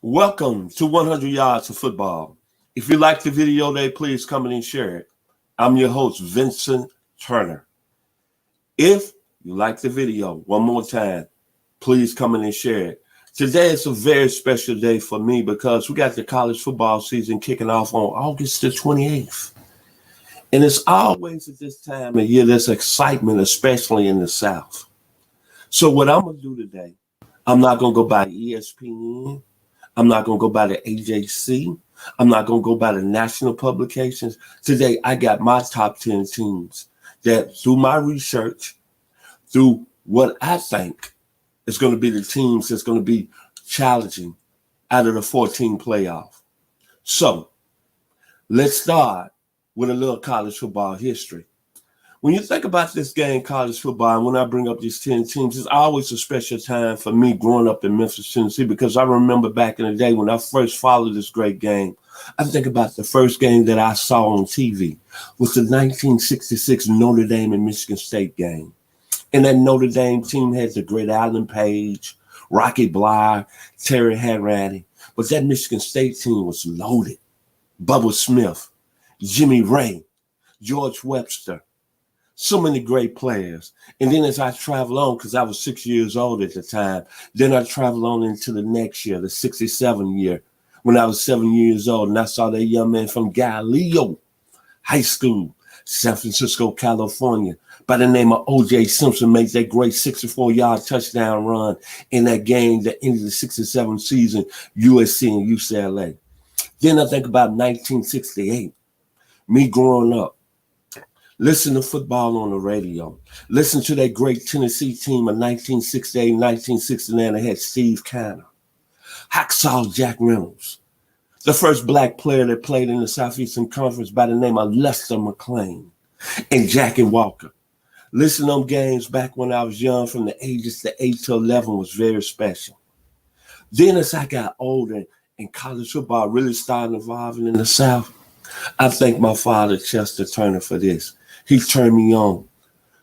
Welcome to 100 Yards of Football. If you like the video today, please come in and share it. I'm your host, Vincent Turner. If you like the video, one more time, please come in and share it. Today is a very special day for me because we got the college football season kicking off on August the 28th. And it's always at this time of year there's excitement, especially in the South. So what I'm going to do today, I'm not going to go by ESPN. I'm not going to go by the AJC. I'm not going to go by the national publications. Today, I got my top 10 teams that through my research, through what I think is going to be the teams that's going to be challenging out of the 14 playoff. So let's start with a little college football history. When you think about this game, college football, and when I bring up these 10 teams, it's always a special time for me growing up in Memphis, Tennessee, because I remember back in the day when I first followed this great game, I think about the first game that I saw on TV was the 1966 Notre Dame and Michigan State game. And that Notre Dame team had the great Alan Page, Rocky Bly, Terry Harrady, but that Michigan State team was loaded. Bubba Smith, Jimmy Ray, George Webster, so many great players. And then as I travel on, because I was 6 years old at the time, then I traveled on into the next year, the 67 year, when I was 7 years old. And I saw that young man from Galileo High School, San Francisco, California, by the name of O.J. Simpson, made that great 64-yard touchdown run in that game that ended the 67 season, USC and UCLA. Then I think about 1968, me growing up. Listen to football on the radio. Listen to that great Tennessee team of 1968, 1969 that had Steve Canner, Hacksaw Jack Reynolds, the first black player that played in the Southeastern Conference by the name of Lester McLean, and Jackie Walker. Listen to them games back when I was young from the ages of 8 to 11 was very special. Then as I got older and college football really started evolving in the South, I thank my father, Chester Turner, for this. He turned me on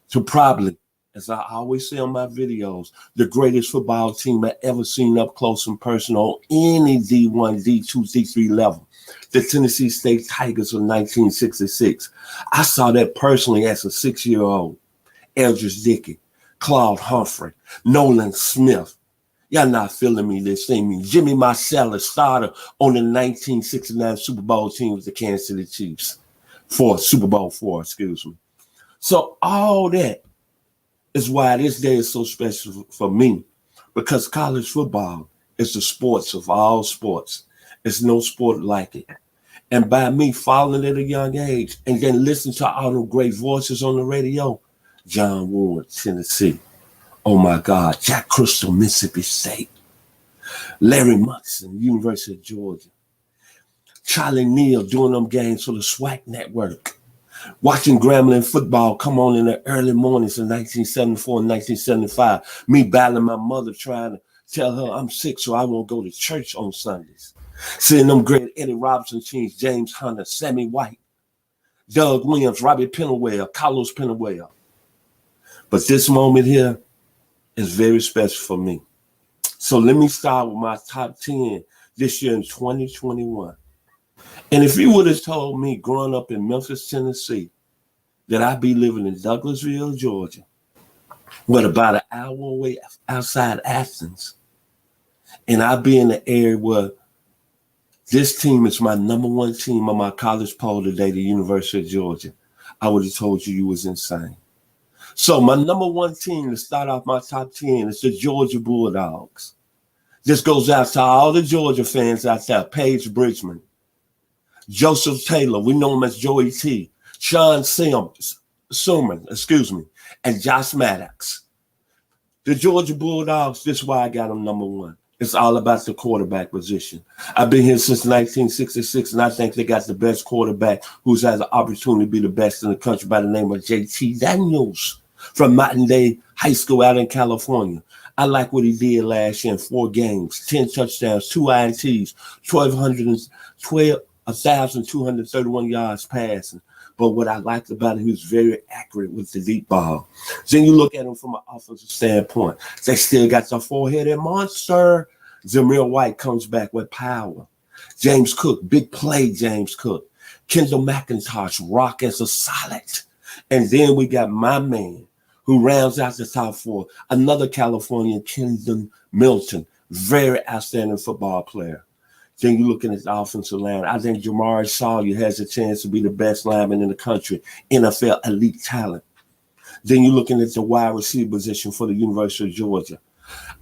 to probably, as I always say on my videos, the greatest football team I ever seen up close and personal on any D1, D2, D3 level, the Tennessee State Tigers of 1966. I saw that personally as a 6-year-old. Eldridge Dickey, Claude Humphrey, Nolan Smith. Y'all not feeling me, they see me. Jimmy Marcellus, starter on the 1969 Super Bowl team with the Kansas City Chiefs. Super Bowl 4, excuse me. So all that is why this day is so special for me, because college football is the sports of all sports. There's no sport like it. And by me following at a young age and then listening to all the great voices on the radio, John Ward, Tennessee. Oh my God, Jack Crystal, Mississippi State. Larry Munson, University of Georgia. Charlie Neal doing them games for the SWAC Network. Watching Grambling football come on in the early mornings in 1974 and 1975. Me battling my mother trying to tell her I'm sick so I won't go to church on Sundays. Seeing them great Eddie Robinson teams, James Hunter, Sammy White, Doug Williams, Robbie Pennywell, Carlos Pennywell. But this moment here is very special for me. So let me start with my top 10 this year in 2021. And if you would have told me growing up in Memphis, Tennessee, that I'd be living in Douglasville, Georgia, but about an hour away outside Athens, and I'd be in the area where this team is my number one team on my college poll today, the University of Georgia, I would have told you was insane. So my number one team to start off my top 10 is the Georgia Bulldogs. This goes out to all the Georgia fans out there, Paige Bridgman, Joseph Taylor, we know him as Joey T, Sean Suman, and Josh Maddox. The Georgia Bulldogs, this is why I got them number one. It's all about the quarterback position. I've been here since 1966, and I think they got the best quarterback who's had the opportunity to be the best in the country by the name of J.T. Daniels from Mountain Day High School out in California. I like what he did last year in 4 games, 10 touchdowns, 2 INTs, 1,231 yards passing. But what I liked about him, he was very accurate with the deep ball. Then you look at him from an offensive standpoint. They still got the four-headed monster, Zamir White comes back with power. James Cook, big play James Cook. Kendall McIntosh, rock as a solid. And then we got my man who rounds out the top four, another Californian, Kendon Milton, very outstanding football player. Then you're looking at the offensive line. I think Jamari Sawyer has a chance to be the best lineman in the country, NFL elite talent. Then you're looking at the wide receiver position for the University of Georgia.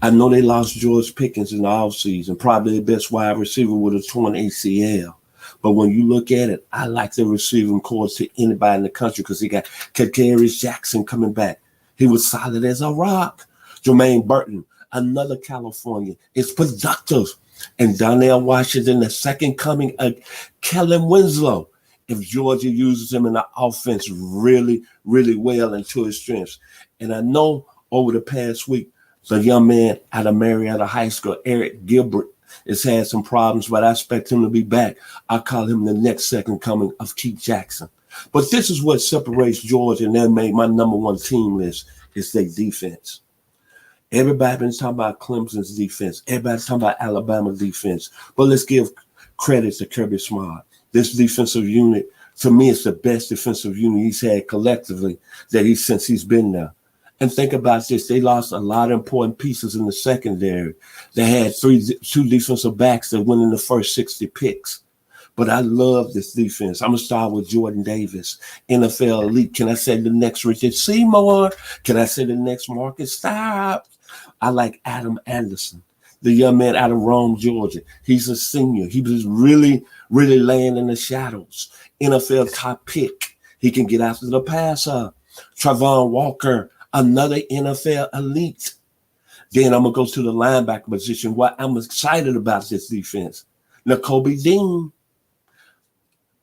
I know they lost George Pickens in the offseason, probably the best wide receiver with a torn ACL. But when you look at it, I like the receiving core to anybody in the country because he got Kadarius Jackson coming back. He was solid as a rock. Jermaine Burton, another Californian, is productive. And Donnell Washington, the second coming of Kellen Winslow, if Georgia uses him in the offense really, really well and to his strengths. And I know over the past week, the young man out of Marietta High School, Eric Gilbert, has had some problems, but I expect him to be back. I call him the next second coming of Keith Jackson. But this is what separates Georgia, and that made my number one team list, is their defense. Everybody been talking about Clemson's defense. Everybody's talking about Alabama's defense. But let's give credit to Kirby Smart. This defensive unit, to me, it's the best defensive unit he's had collectively since he's been there. And think about this. They lost a lot of important pieces in the secondary. They had two defensive backs that went in the first 60 picks. But I love this defense. I'm going to start with Jordan Davis, NFL elite. Can I say the next Richard Seymour? Can I say the next Marcus Stipe? I like Adam Anderson, the young man out of Rome, Georgia. He's a senior. He was really, really laying in the shadows. NFL top pick. He can get after the passer. Travon Walker, another NFL elite. Then I'm going to go to the linebacker position. Why I'm excited about this defense. Nakobe Dean.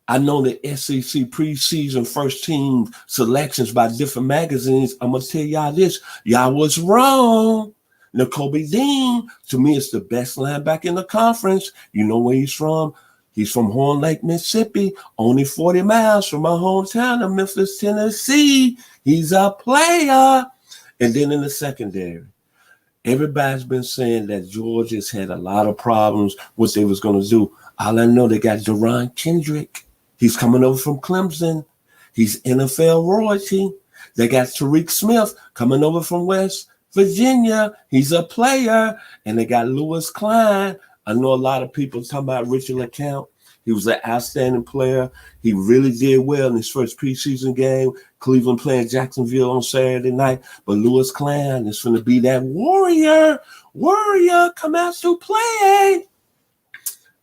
I know the SEC preseason first team selections by different magazines. I'm going to tell y'all this. Y'all was wrong. Nakobe Dean, to me, is the best linebacker in the conference. You know where he's from? He's from Horn Lake, Mississippi, only 40 miles from my hometown of Memphis, Tennessee. He's a player. And then in the secondary, everybody's been saying that Georgia's had a lot of problems, what they was going to do. All I know, they got Deron Kendrick. He's coming over from Clemson. He's NFL royalty. They got Tariq Smith coming over from West Virginia. He's a player. And they got Lewis Klein. I know a lot of people talking about Richard LeCount. He was an outstanding player. He really did well in his first preseason game. Cleveland playing Jacksonville on Saturday night. But Lewis Klein is going to be that warrior. Come out to play.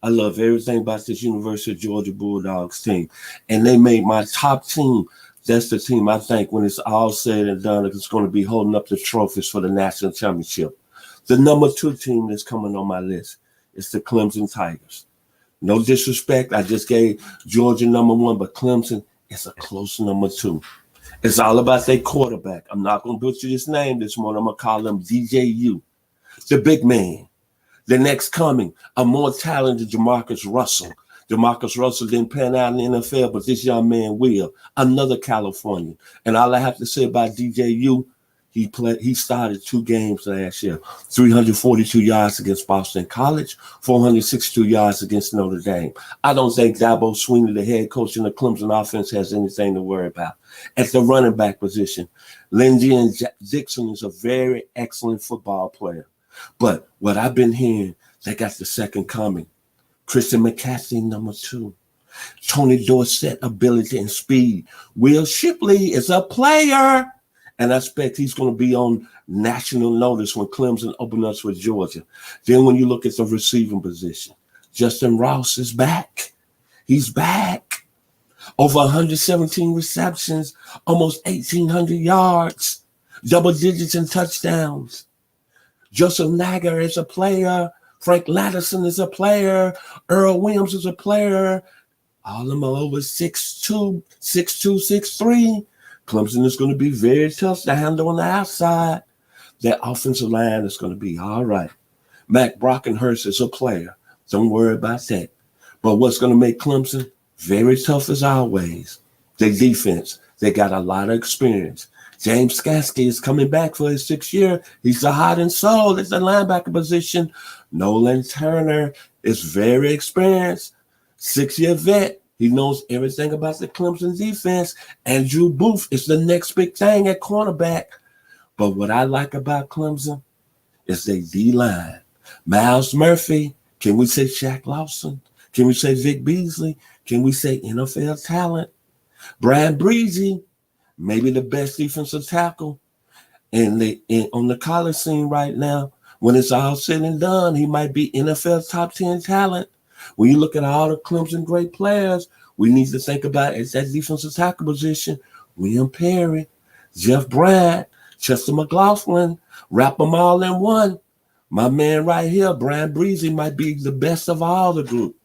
I love everything about this University of Georgia Bulldogs team. And they made my top team. That's the team I think when it's all said and done, it's going to be holding up the trophies for the national championship. The number 2 team that's coming on my list is the Clemson Tigers. No disrespect. I just gave Georgia number 1, but Clemson is a close number 2. It's all about their quarterback. I'm not going to butcher his name this morning. I'm going to call him DJU, the big man. The next coming, a more talented Jamarcus Russell. Jamarcus Russell didn't pan out in the NFL, but this young man will. Another Californian. And all I have to say about DJU, he started 2 games last year. 342 yards against Boston College, 462 yards against Notre Dame. I don't think Dabo Swinney, the head coach in the Clemson offense, has anything to worry about. At the running back position, Lindsey and Dixon is a very excellent football player. But what I've been hearing, they got the second coming. Christian McCaffrey, number 2. Tony Dorsett, ability and speed. Will Shipley is a player. And I expect he's going to be on national notice when Clemson opens up with Georgia. Then when you look at the receiving position, Justin Ross is back. He's back. Over 117 receptions, almost 1,800 yards, double digits in touchdowns. Joseph Nagar is a player. Frank Latterson is a player. Earl Williams is a player. All of them are over 6'2", 6'3". Clemson is going to be very tough to handle on the outside. Their offensive line is going to be all right. Mac Brockenhurst is a player. Don't worry about that. But what's going to make Clemson very tough as always, their defense. They got a lot of experience. James Skansky is coming back for his 6th year. He's the heart and soul at the linebacker position. Logan Turner is very experienced, 6-year vet. He knows everything about the Clemson defense. Andrew Booth is the next big thing at cornerback. But what I like about Clemson is their D-line. Miles Murphy, can we say Shaq Lawson? Can we say Vic Beasley? Can we say NFL talent? Brad Breezy, maybe the best defensive tackle on the college scene right now. When it's all said and done, he might be NFL top 10 talent. When you look at all the Clemson great players, we need to think about at that defensive tackle position, William Perry, Jeff Bryant, Chester McLaughlin, wrap them all in one. My man right here, Brad Breezy, might be the best of all the group.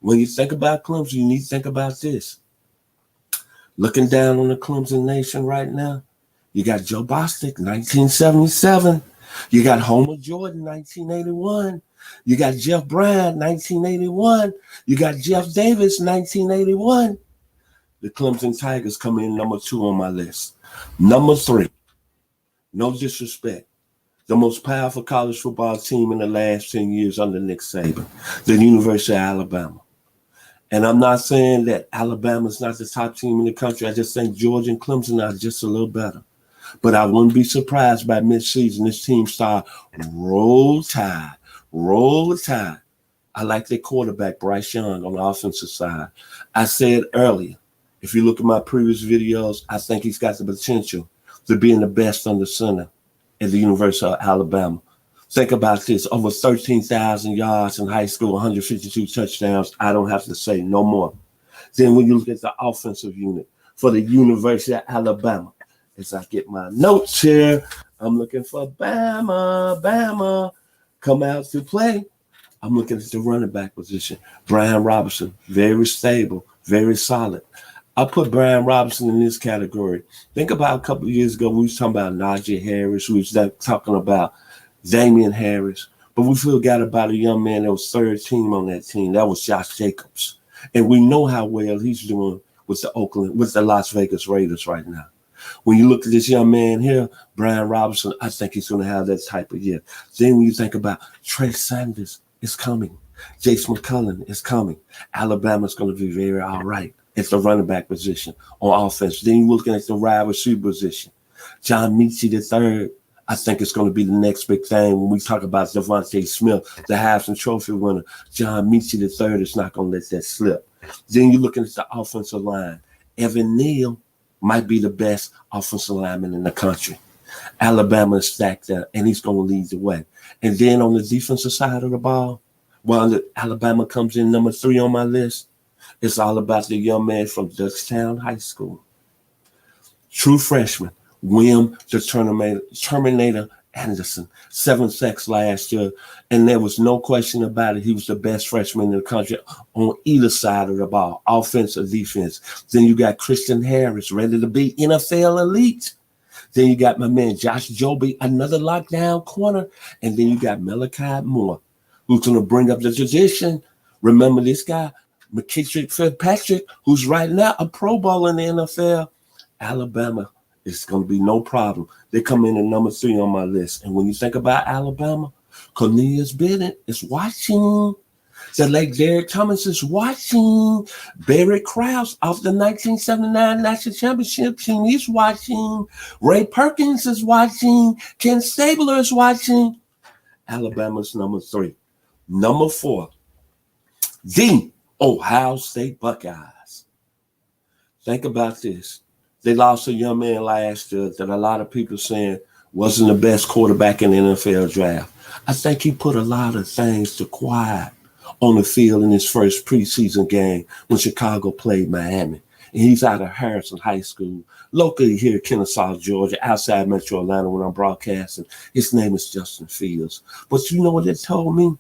When you think about Clemson, you need to think about this. Looking down on the Clemson nation right now, you got Joe Bostic, 1977. You got Homer Jordan, 1981. You got Jeff Bryant, 1981. You got Jeff Davis, 1981. The Clemson Tigers come in number 2 on my list. Number 3, no disrespect, the most powerful college football team in the last 10 years under Nick Saban, the University of Alabama. And I'm not saying that Alabama's not the top team in the country. I just think Georgia and Clemson are just a little better. But I wouldn't be surprised by mid-season this team start roll tide. I like their quarterback, Bryce Young, on the offensive side. I said earlier, if you look at my previous videos, I think he's got the potential to being the best under center at the University of Alabama. Think about this, over 13,000 yards in high school, 152 touchdowns. I don't have to say no more. Then when you look at the offensive unit for the University of Alabama, as I get my notes here, I'm looking for Bama, come out to play. I'm looking at the running back position. Brian Robinson, very stable, very solid. I put Brian Robinson in this category. Think about a couple of years ago, we was talking about Najee Harris. We was talking about Damian Harris. But we forgot about a young man that was third team on that team. That was Josh Jacobs. And we know how well he's doing with the Las Vegas Raiders right now. When you look at this young man here, Brian Robinson, I think he's going to have that type of year. Then when you think about Trey Sanders is coming, Jace McCullough is coming, Alabama's going to be very all right at the running back position on offense. Then you're looking at the wide receiver position. John Metchie III, I think it's going to be the next big thing when we talk about Devontae Smith, the Heisman Trophy winner. John Metchie III is not going to let that slip. Then you're looking at the offensive line. Evan Neal might be the best offensive lineman in the country. Alabama is stacked up, and he's going to lead the way. And then on the defensive side of the ball, while Alabama comes in number 3 on my list, it's all about the young man from Dutchtown High School. True freshman, William the Terminator Anderson, 7 sacks last year, and there was no question about it. He was the best freshman in the country on either side of the ball, offense or defense. Then you got Christian Harris, ready to be NFL elite. Then you got my man Josh Joby, another lockdown corner. And then you got Malachi Moore, who's going to bring up the tradition. Remember this guy, McKittrick Fitzpatrick, who's right now a Pro Bowl in the NFL. Alabama, it's going to be no problem. They come in at number 3 on my list. And when you think about Alabama, Cornelius Bennett is watching. The late Derek Thomas is watching. Barry Krause of the 1979 National Championship team, he's watching. Ray Perkins is watching. Ken Stabler is watching. Alabama's number 3. Number 4, the Ohio State Buckeyes. Think about this. They lost a young man last year that a lot of people saying wasn't the best quarterback in the NFL draft. I think he put a lot of things to quiet on the field in his first preseason game when Chicago played Miami. And he's out of Harrison High School, locally here in Kennesaw, Georgia, outside Metro Atlanta when I'm broadcasting. His name is Justin Fields. But you know what they told me?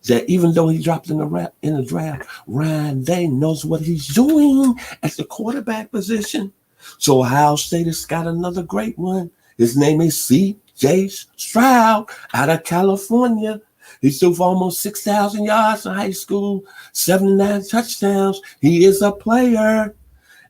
That even though he dropped in the draft, Ryan Day knows what he's doing at the quarterback position. So Ohio State has got another great one. His name is C.J. Stroud out of California. He threw for almost 6,000 yards in high school, 79 touchdowns. He is a player.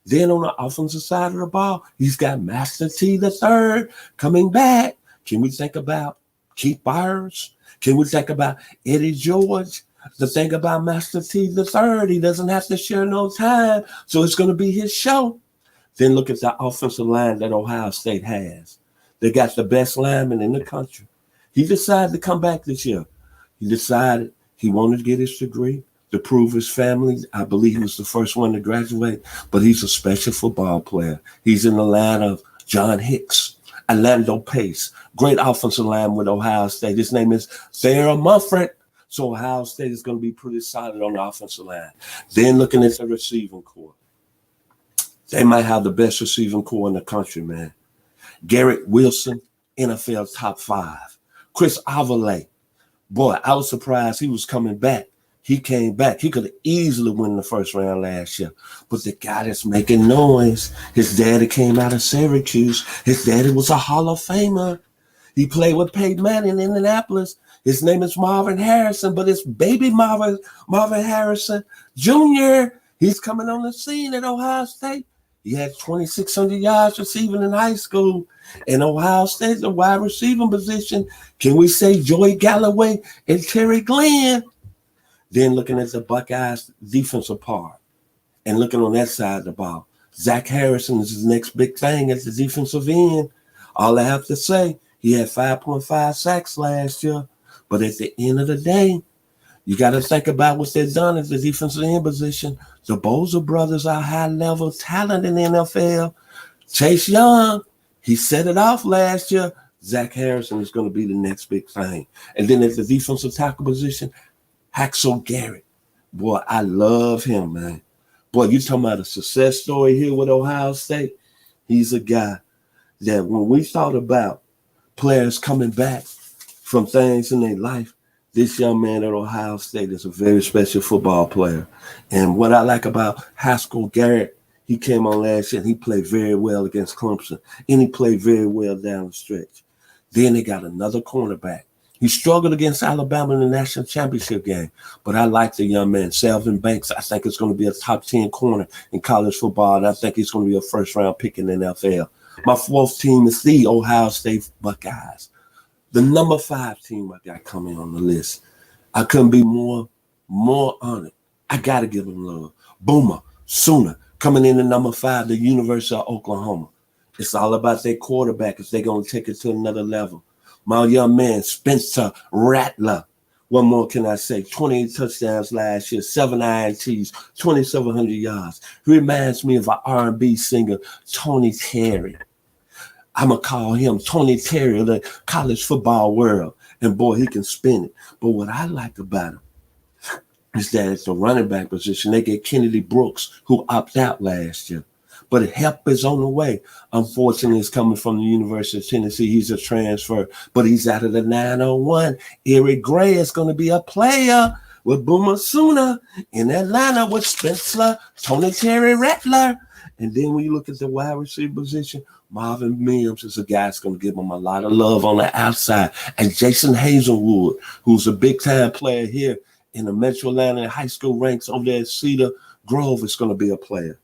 Then on the offensive side of the ball, he's got Master T the third coming back. Can we think about Keith Byers? Can we think about Eddie George? The thing about Master T the third, he doesn't have to share no time, so it's going to be his show. Then look at the offensive line that Ohio State has. They got the best lineman in the country. He decided to come back this year. He decided he wanted to get his degree to prove his family. I believe he was the first one to graduate, but he's a special football player. He's in the line of John Hicks, Orlando Pace, great offensive line with Ohio State. His name is Sarah Mufford. So Ohio State is going to be pretty solid on the offensive line. Then looking at the receiving corps. They might have the best receiving corps in the country, man. Garrett Wilson, NFL top 5. Chris Avale. Boy, I was surprised he was coming back. He came back. He could have easily won the first round last year. But the guy that's making noise, his daddy came out of Syracuse. His daddy was a Hall of Famer. He played with Peyton Manning in Indianapolis. His name is Marvin Harrison, but it's baby Marvin Harrison Jr. He's coming on the scene at Ohio State. He had 2,600 yards receiving in high school. And Ohio State's a wide receiving position. Can we say Joey Galloway and Terry Glenn? Then looking at the Buckeyes defensive part and looking on that side of the ball, Zach Harrison is his next big thing at the defensive end. All I have to say, he had 5.5 sacks last year. But at the end of the day, you got to think about what they've done at the defensive end position. The Bosa brothers are high-level talent in the NFL. Chase Young, he set it off last year. Zach Harrison is going to be the next big thing. And then at the defensive tackle position, Haxel Garrett. Boy, I love him, man. Boy, you talking about a success story here with Ohio State. He's a guy that when we thought about players coming back from things in their life, this young man at Ohio State is a very special football player. And what I like about Haskell Garrett, he came on last year and he played very well against Clemson. And he played very well down the stretch. Then they got another cornerback. He struggled against Alabama in the national championship game. But I like the young man, Selvin Banks. I think it's going to be a top 10 corner in college football. And I think he's going to be a first-round pick in the NFL. My fourth team is the Ohio State Buckeyes. The number 5 team I got coming on the list. I couldn't be more honored. I got to give them love. Boomer Sooner coming in at number 5, the University of Oklahoma. It's all about their quarterback if they're going to take it to another level. My young man, Spencer Rattler. What more can I say? 28 touchdowns last year, 7 INTs, 2,700 yards. He reminds me of an R&B singer, Tony Terry. I'm going to call him Tony Terry of the college football world. And boy, he can spin it. But what I like about him is that at the running back position, they get Kennedy Brooks, who opted out last year. But help is on the way. Unfortunately, it's coming from the University of Tennessee. He's a transfer, but he's out of the 901. Eric Gray is going to be a player with Boomer Sooner in Atlanta with Spencer, Tony Terry Rattler. And then when you look at the wide receiver position, Marvin Mims is a guy that's going to give him a lot of love on the outside. And Jason Hazelwood, who's a big-time player here in the Metro Atlanta high school ranks over there at Cedar Grove, is going to be a player.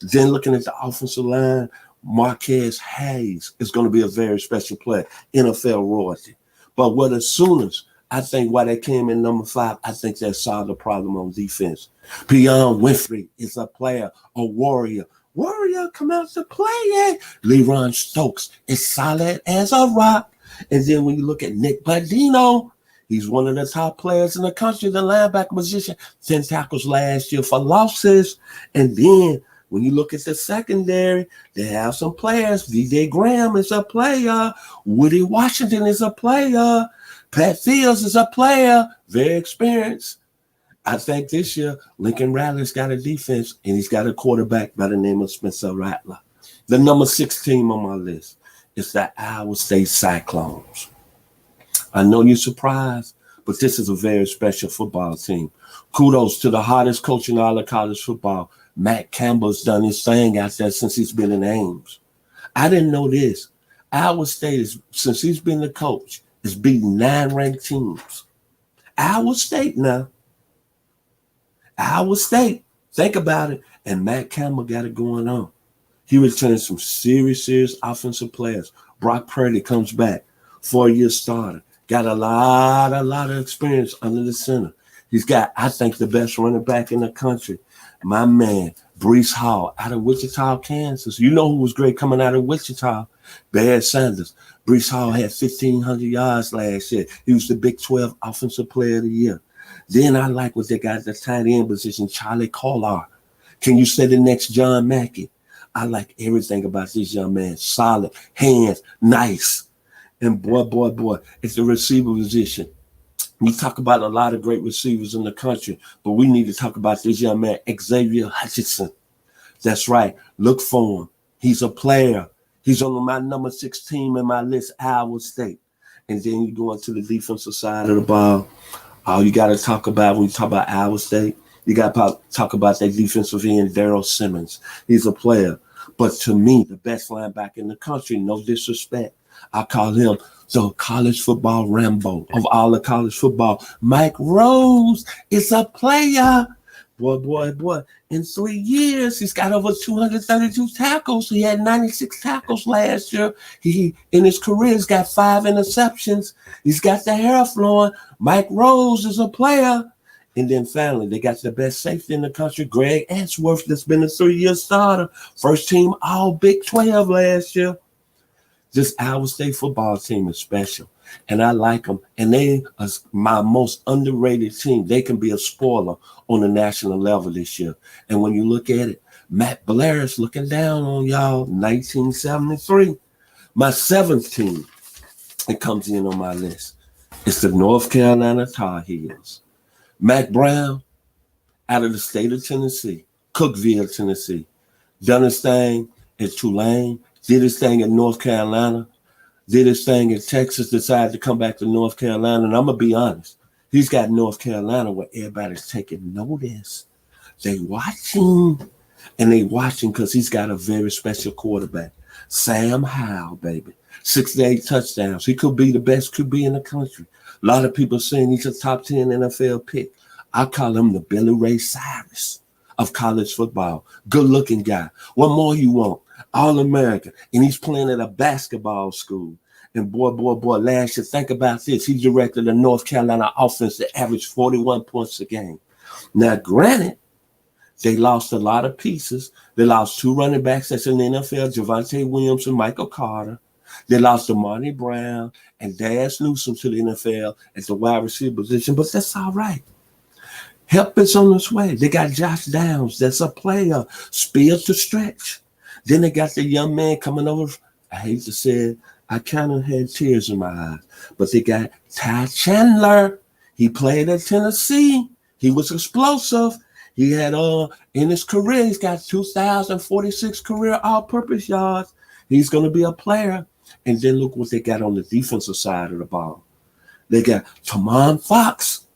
Then looking at the offensive line, Marquez Hayes is going to be a very special player, NFL royalty. But what as soon as I think why they came in number 5, I think they solved the problem on defense. Peyton Winfrey is a player, a warrior. Warrior come out to play it. Leron Stokes is solid as a rock. And then when you look at Nick Badino, he's one of the top players in the country, the linebacker position, 10 tackles last year for losses. And then when you look at the secondary, they have some players. DJ Graham is a player. Woody Washington is a player. Pat Fields is a player. Very experienced. I think this year, Lincoln Riley's got a defense, and he's got a quarterback by the name of Spencer Rattler. The number 6 team on my list is the Iowa State Cyclones. I know you're surprised, but this is a very special football team. Kudos to the hottest coach in all of college football. Matt Campbell's done his thing out there since he's been in Ames. I didn't know this. Iowa State, since he's been the coach, is beating 9 ranked teams. Iowa State now. Iowa State Think about it. And Matt Campbell got it going on. He returns some serious offensive players. Brock Purdy comes back, 4-year starter. Got a lot of experience under the center. He's got, I think, the best running back in the country. My man, Breece Hall, out of Wichita, Kansas. You know who was great coming out of Wichita? Barry Sanders. Breece Hall had 1,500 yards last year. He was the Big 12 Offensive Player of the Year. Then I like what they got at the tight end position, Charlie Collar. Can you say the next John Mackey? I like everything about this young man. Solid, hands, nice. And boy, it's the receiver position. We talk about a lot of great receivers in the country, but we need to talk about this young man, Xavier Hutchinson. That's right. Look for him. He's a player. He's on my number 6 team in my list, Iowa State. And then you go into the defensive side of the ball. All you got to talk about when you talk about Iowa State, you got to talk about that defensive end, Darrell Simmons. He's a player. But to me, the best linebacker in the country, no disrespect, I call him the college football Rambo of all the college football. Mike Rose is a player. Boy. In 3 years, he's got over 232 tackles. He had 96 tackles last year. He, in his career, has got 5 interceptions. He's got the hair flowing. Mike Rose is a player. And then finally, they got the best safety in the country, Greg Answorth, that's been a 3-year starter. First team all Big 12 last year. This Iowa State football team is special, and I like them. And they are my most underrated team. They can be a spoiler on the national level this year. And when you look at it, Matt Blair is looking down on y'all, 1973. My 7th team, it comes in on my list. It's the North Carolina Tar Heels. Mac Brown, out of the state of Tennessee, Cookeville, Tennessee, done his thing at Tulane, did his thing in North Carolina, did his thing in Texas, decided to come back to North Carolina. And I'm going to be honest, he's got North Carolina where everybody's taking notice. They watching, and they watching because he's got a very special quarterback. Sam Howell, baby. 6 to 8 touchdowns. He could be the best QB in the country. A lot of people saying he's a top 10 NFL pick. I call him the Billy Ray Cyrus of college football. Good-looking guy. What more you want? All-American. And he's playing at a basketball school. And boy, last year, think about this. He directed the North Carolina offense that averaged 41 points a game. Now, granted, they lost a lot of pieces. They lost 2 running backs that's in the NFL, Javonte Williams and Michael Carter. They lost Amani Brown and Daz Newsome to the NFL as the wide receiver position, but that's all right. Help is on its way. They got Josh Downs. That's a player. Spears to stretch. Then they got the young man coming over. I hate to say it. I kind of had tears in my eyes. But they got Ty Chandler. He played at Tennessee. He was explosive. He had in his career, he's got 2,046 career all-purpose yards. He's going to be a player. And then look what they got on the defensive side of the ball. They got Tamon Fox.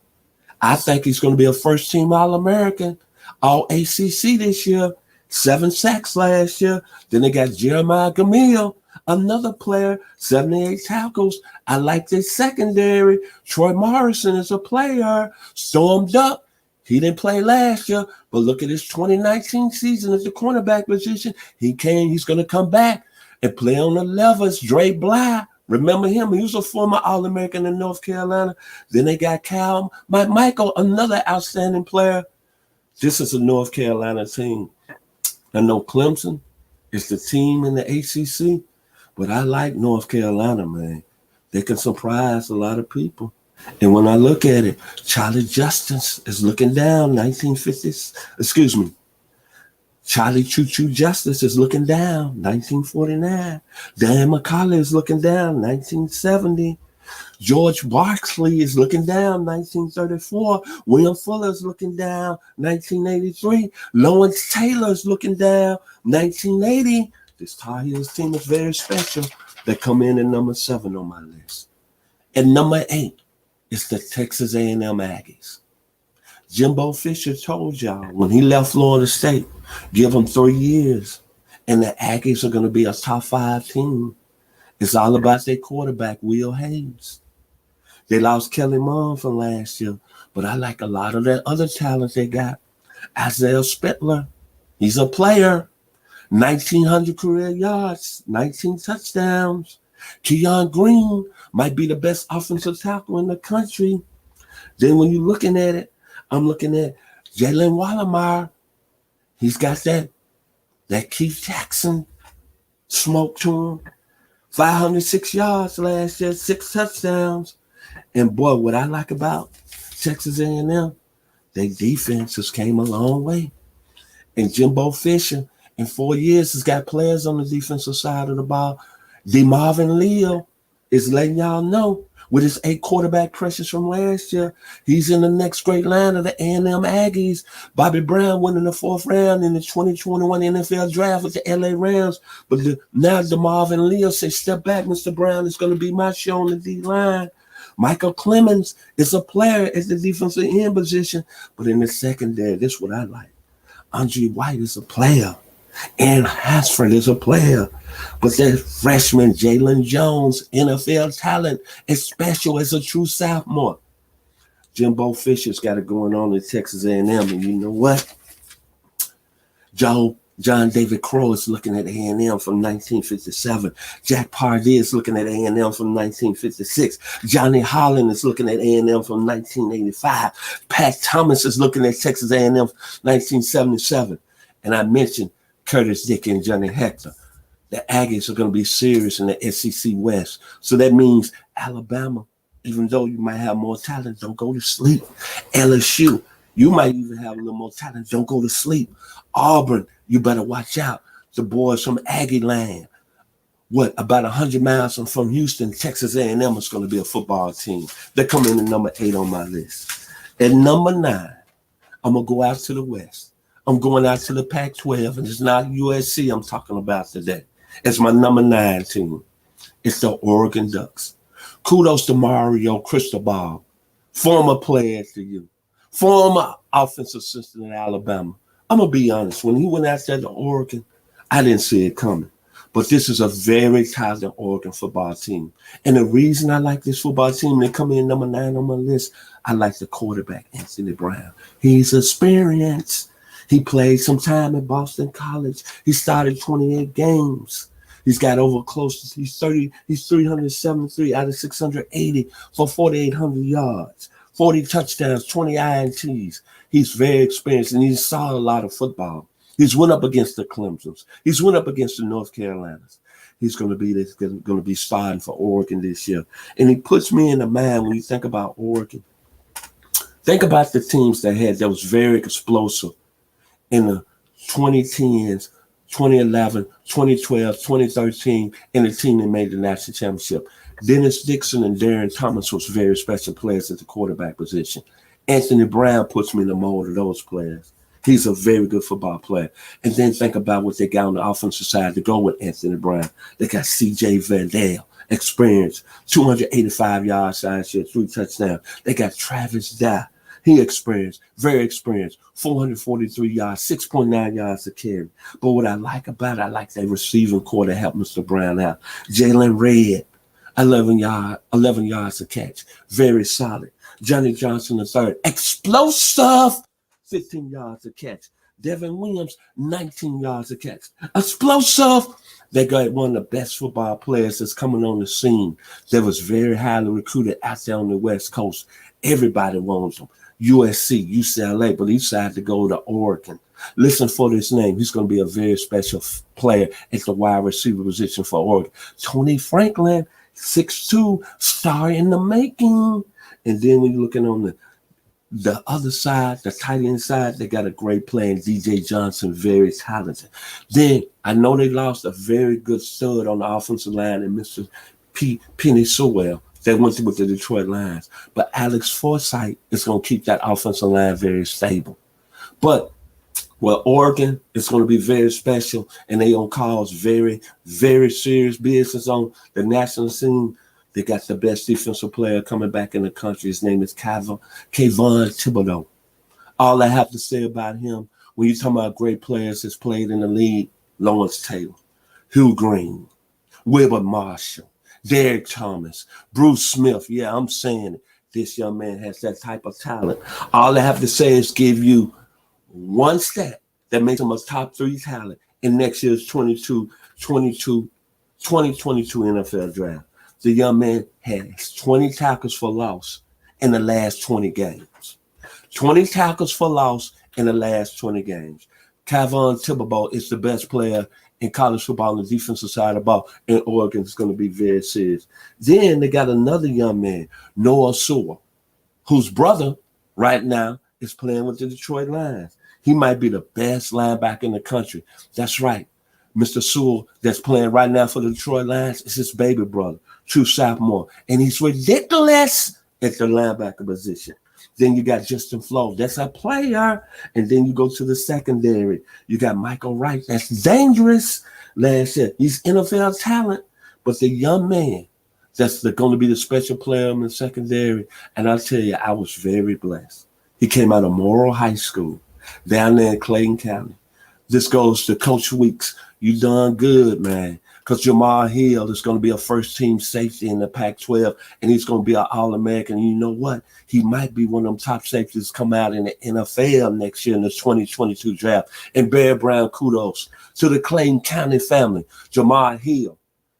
I think he's going to be a first-team All-American, All-ACC this year, 7 sacks last year. Then they got Jeremiah Gamil, another player, 78 tackles. I like their secondary. Troy Morrison is a player, stormed up. He didn't play last year, but look at his 2019 season at the cornerback position. He's going to come back and play on the levels. Dre Bly, remember him? He was a former All-American in North Carolina. Then they got Cal Michael, another outstanding player. This is a North Carolina team. I know Clemson is the team in the ACC, but I like North Carolina, man. They can surprise a lot of people. And when I look at it, Charlie Justice is looking down, 1950s. Charlie Choo-Choo Justice is looking down, 1949. Dan McCauley is looking down, 1970. George Barkley is looking down, 1934. William Fuller is looking down, 1983. Lawrence Taylor is looking down, 1980. This Tar Heels team is very special. They come in at number 7 on my list. At number 8 is the Texas A&M Aggies. Jimbo Fisher told y'all when he left Florida State, give him 3 years, and the Aggies are going to be a top 5 team. It's all about their quarterback, Will Hayes. They lost Kelly Mond from last year, but I like a lot of that other talent they got. Isaiah Spitler, he's a player. 1,900 career yards, 19 touchdowns. Keon Green might be the best offensive tackle in the country. Then when you're looking at it, I'm looking at Jalen Wallermeyer. He's got that Keith Jackson smoke to him. 506 yards last year, 6 touchdowns. And boy, what I like about Texas A&M, their defense has came a long way. And Jimbo Fisher, in 4 years, has got players on the defensive side of the ball. DeMarvin Leal is letting y'all know with his 8 quarterback pressures from last year, he's in the next great line of the A&M Aggies. Bobby Brown went in the 4th round in the 2021 NFL draft with the LA Rams. But now DeMarvin Leal says, step back, Mr. Brown. It's going to be my show on the D-line. Michael Clemens is a player at the defensive end position. But in the secondary, this is what I like. Andre White is a player. And Hasford is a player. But that freshman Jalen Jones, NFL talent, is special as a true sophomore. Jimbo Fisher's got it going on in Texas A&M. And you know what? John David Crow is looking at A&M from 1957. Jack Pardee is looking at A&M from 1956. Johnny Holland is looking at A&M from 1985. Pat Thomas is looking at Texas A&M 1977. And I mentioned Curtis Dick and Johnny Hector. The Aggies are going to be serious in the SEC West. So that means Alabama, even though you might have more talent, don't go to sleep. LSU, you might even have a little more talent, don't go to sleep. Auburn, you better watch out. The boys from Aggie Land. About 100 miles from Houston, Texas A&M is going to be a football team. They're coming in at number 8 on my list. At number 9, I'm going to go out to the West. I'm going out to the Pac-12, and it's not USC I'm talking about today. It's my number 9 team. It's the Oregon Ducks. Kudos to Mario Cristobal, former player to you, former offensive assistant at Alabama. I'm going to be honest. When he went out there to Oregon, I didn't see it coming. But this is a very talented Oregon football team. And the reason I like this football team, they come in number 9 on my list, I like the quarterback, Anthony Brown. He's experienced. He played some time at Boston College. He started 28 games. He's got he's 373 out of 680 for 4,800 yards, 40 touchdowns, 20 INTs. He's very experienced, and he saw a lot of football. He's went up against the Clemsons. He's went up against the North Carolinas. He's going to be starting for Oregon this year. And he puts me in the mind when you think about Oregon. Think about the teams that was very explosive in the 2010s, 2011, 2012, 2013, and the team that made the national championship. Dennis Dixon and Darren Thomas was very special players at the quarterback position. Anthony Brown puts me in the mold of those players. He's a very good football player. And then think about what they got on the offensive side to go with Anthony Brown. They got C.J. Verdell, experience, 285 yards last year, 3 touchdowns. They got Travis Dye. He experienced, very experienced, 443 yards, 6.9 yards a carry. But what I like about it, I like their receiving core to help Mr. Brown out. Jalen Red, 11 yards a catch. Very solid. Johnny Johnson III, explosive, 15 yards a catch. Devin Williams, 19 yards a catch. Explosive. They got one of the best football players that's coming on the scene that was very highly recruited out there on the West Coast. Everybody wants him. USC, UCLA, but he decided to go to Oregon. Listen for this name. He's going to be a very special player at the wide receiver position for Oregon. Tony Franklin, 6'2", star in the making. And then when you're looking on the other side, the tight end side, they got a great player in DJ Johnson, very talented. Then I know they lost a very good stud on the offensive line and Mr. Penny Sewell. They went with the Detroit Lions. But Alex Forsythe is going to keep that offensive line very stable. But, Oregon is going to be very special, and they going to cause very, very serious business on the national scene. They got the best defensive player coming back in the country. His name is Kayvon Thibodeau. All I have to say about him, when you're talking about great players that's played in the league, Lawrence Taylor, Hugh Green, Wilbur Marshall, Derek Thomas, Bruce Smith. Yeah, I'm saying it. This young man has that type of talent. All I have to say is give you one stat that makes him a top 3 talent in next year's 2022 NFL draft. The young man has 20 tackles for loss in the last 20 games. 20 tackles for loss in the last 20 games. Kayvon Thibodeau is the best player in college football on the defensive side of the ball, and Oregon is going to be very serious. Then they got another young man, Noah Sewell, whose brother right now is playing with the Detroit Lions. He might be the best linebacker in the country. That's right. Mr. Sewell, that's playing right now for the Detroit Lions, is his baby brother, true sophomore. And he's ridiculous at the linebacker position. Then you got Justin Flo. That's a player. And then you go to the secondary. You got Michael Wright. That's dangerous. Last year, he's NFL talent. But the young man, that's going to be the special player in the secondary. And I'll tell you, I was very blessed. He came out of Morrill High School down there in Clayton County. This goes to Coach Weeks. You done good, man. Because Jamal Hill is going to be a first-team safety in the Pac-12, and he's going to be an All-American. And you know what? He might be one of them top safeties come out in the NFL next year in the 2022 draft. And Bear Brown, kudos to the Clayton County family. Jamal Hill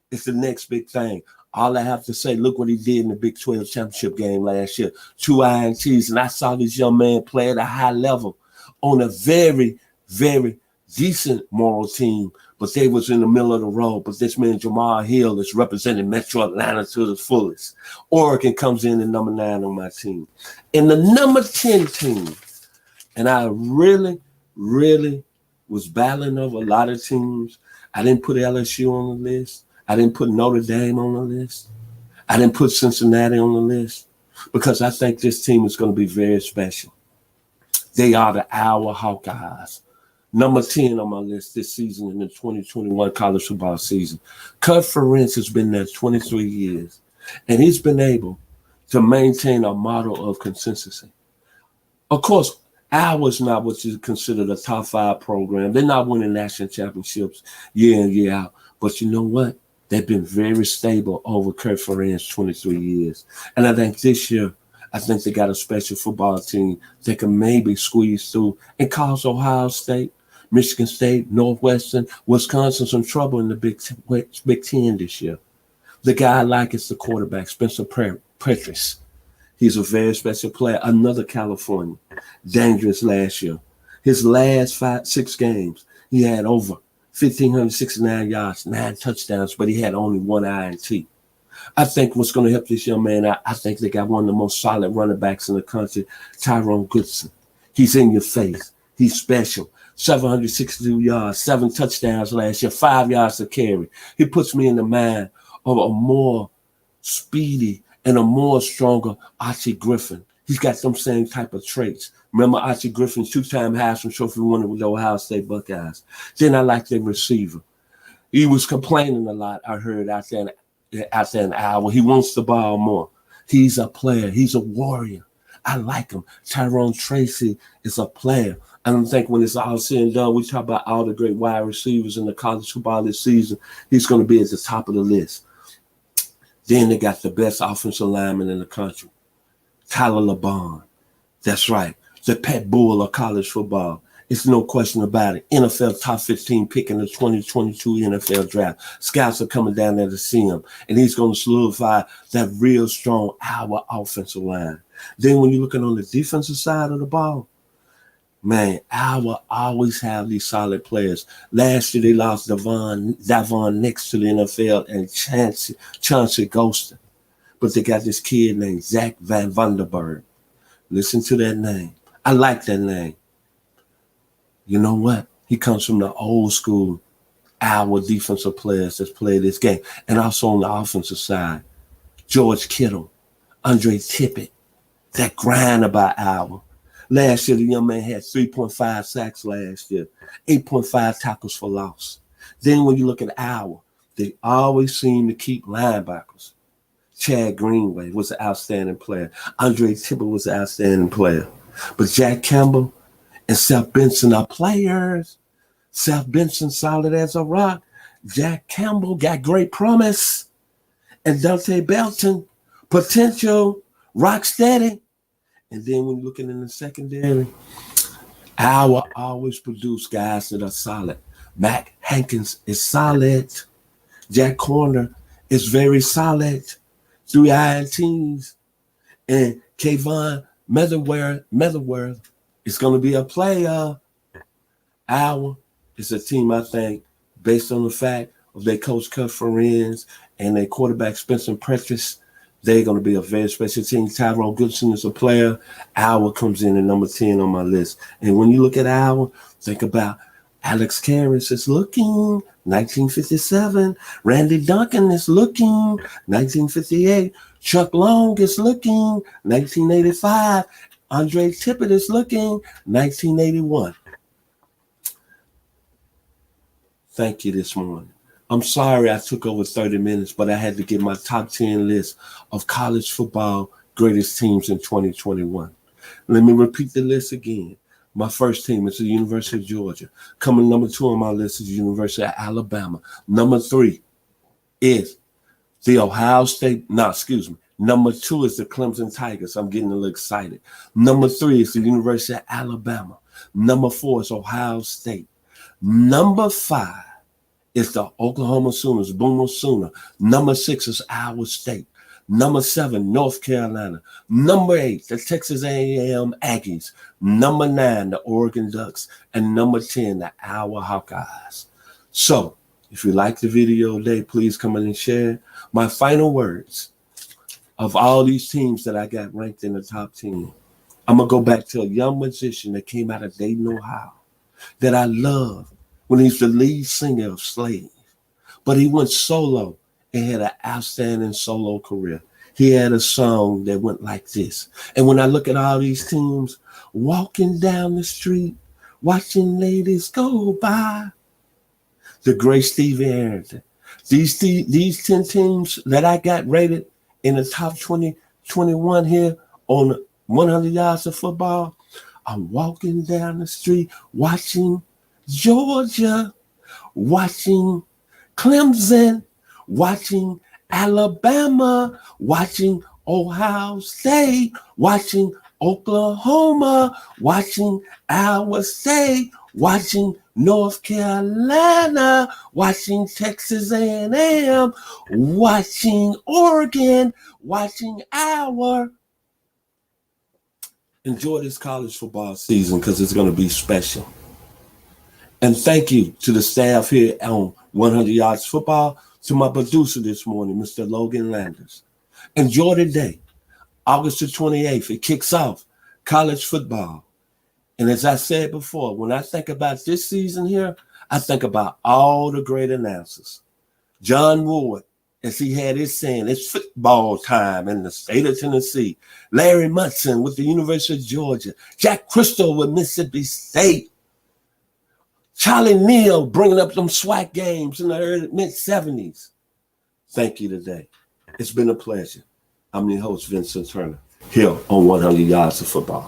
is the next big thing. All I have to say, look what he did in the Big 12 championship game last year. 2 INTs, and I saw this young man play at a high level on a very, very decent Morrill team, but they was in the middle of the road. But this man, Jamal Hill, is representing Metro Atlanta to the fullest. Oregon comes in at number 9 on my team. In the number 10 team, and I really, really was battling over a lot of teams. I didn't put LSU on the list. I didn't put Notre Dame on the list. I didn't put Cincinnati on the list because I think this team is going to be very special. They are the Iowa Hawkeyes. Number 10 on my list this season in the 2021 college football season. Kurt Ferentz has been there 23 years, and he's been able to maintain a model of consistency. Of course, Iowa's not what you consider a top 5 program. They're not winning national championships year in, year out. But you know what? They've been very stable over Kurt Ferentz 23 years. And I think this year, I think they got a special football team that can maybe squeeze through and cause Ohio State, Michigan State, Northwestern, Wisconsin some trouble in the Big Ten this year. The guy I like is the quarterback, Spencer Petras. He's a very special player. Another California, dangerous last year. His last 6 games, he had over 1,569 yards, 9 touchdowns, but he had only 1 INT. I think what's going to help this young man out, I think they got one of the most solid running backs in the country, Tyrone Goodson. He's in your face. He's special. 762 yards, 7 touchdowns last year, 5 yards to carry. He puts me in the mind of a more speedy and a more stronger Archie Griffin. He's got some same type of traits. Remember Archie Griffin, 2-time Heisman Trophy winner with the Ohio State Buckeyes. Then I like the receiver. He was complaining a lot, I heard, out there in Iowa. He wants the ball more. He's a player. He's a warrior. I like him. Tyrone Tracy is a player. I don't think when it's all said and done, we talk about all the great wide receivers in the college football this season, he's going to be at the top of the list. Then they got the best offensive lineman in the country, Tyler LeBon. That's right. The pet bull of college football. It's no question about it. NFL top 15 pick in the 2022 NFL draft. Scouts are coming down there to see him, and he's going to solidify that real strong Iowa offensive line. Then when you're looking on the defensive side of the ball, man, Iowa always have these solid players. Last year, they lost Davon Nix to the NFL and Chauncey Golston. But they got this kid named Zach Van Vandenberg. Listen to that name. I like that name. You know what? He comes from the old school Iowa defensive players that's played this game. And also on the offensive side, George Kittle, Andre Tippett, that grind about Iowa. Last year, the young man had 3.5 sacks last year, 8.5 tackles for loss. Then when you look at Iowa, they always seem to keep linebackers. Chad Greenway was an outstanding player. Andre Tippett was an outstanding player. But Jack Campbell and Seth Benson are players. Seth Benson solid as a rock. Jack Campbell got great promise. And Dante Belton, potential, rock steady. And then when you're looking in the secondary, Iowa always produce guys that are solid. Mac Hankins is solid. Jack Corner is very solid. 3 INTs. And Kayvon Metherworth is going to be a player. Iowa is a team, I think, based on the fact of their coach Kurt Ferenz and their quarterback Spencer Prentice, they're going to be a very special team. Tyrone Goodson is a player. Iowa comes in at number 10 on my list. And when you look at Iowa, think about Alex Karras is looking, 1957. Randy Duncan is looking, 1958. Chuck Long is looking, 1985. Andre Tippett is looking, 1981. Thank you this morning. I'm sorry I took over 30 minutes, but I had to get my top 10 list of college football greatest teams in 2021. Let me repeat the list again. My first team is the University of Georgia. Coming number 2 on my list is the University of Alabama. Number 3 is the Ohio State. Number 2 is the Clemson Tigers. I'm getting a little excited. Number 3 is the University of Alabama. Number 4 is Ohio State. Number 5 is the Oklahoma Sooners, Boomer Sooner. Number 6 is Iowa State. Number 7, North Carolina. Number 8, the Texas A&M Aggies. Number 9, the Oregon Ducks. And number 10, the Iowa Hawkeyes. So, if you like the video today, please come in and share. My final words of all these teams that I got ranked in the top 10. I'm going to go back to a young musician that came out of Dayton, Ohio, that I love when he's the lead singer of Slave. But he went solo and had an outstanding solo career. He had a song that went like this. And when I look at all these teams, walking down the street, watching ladies go by, the great Stevie Arrington. These 10 teams that I got rated in the top 2021 here on 100 yards of football, I'm walking down the street, watching Georgia, watching Clemson, watching Alabama, watching Ohio State, watching Oklahoma, watching Iowa State, watching North Carolina, watching Texas A&M, watching Oregon, watching Iowa. Enjoy this college football season because it's going to be special. And thank you to the staff here on 100 Yards Football, to my producer this morning, Mr. Logan Landers. Enjoy the day. August the 28th, it kicks off college football. And as I said before, when I think about this season here, I think about all the great announcers. John Ward, as he had his saying, it's football time in the state of Tennessee. Larry Munson with the University of Georgia. Jack Crystal with Mississippi State. Charlie Neal bringing up them SWAC games in the early mid-70s. Thank you today. It's been a pleasure. I'm your host, Vincent Turner, here on 100 Yards of Football.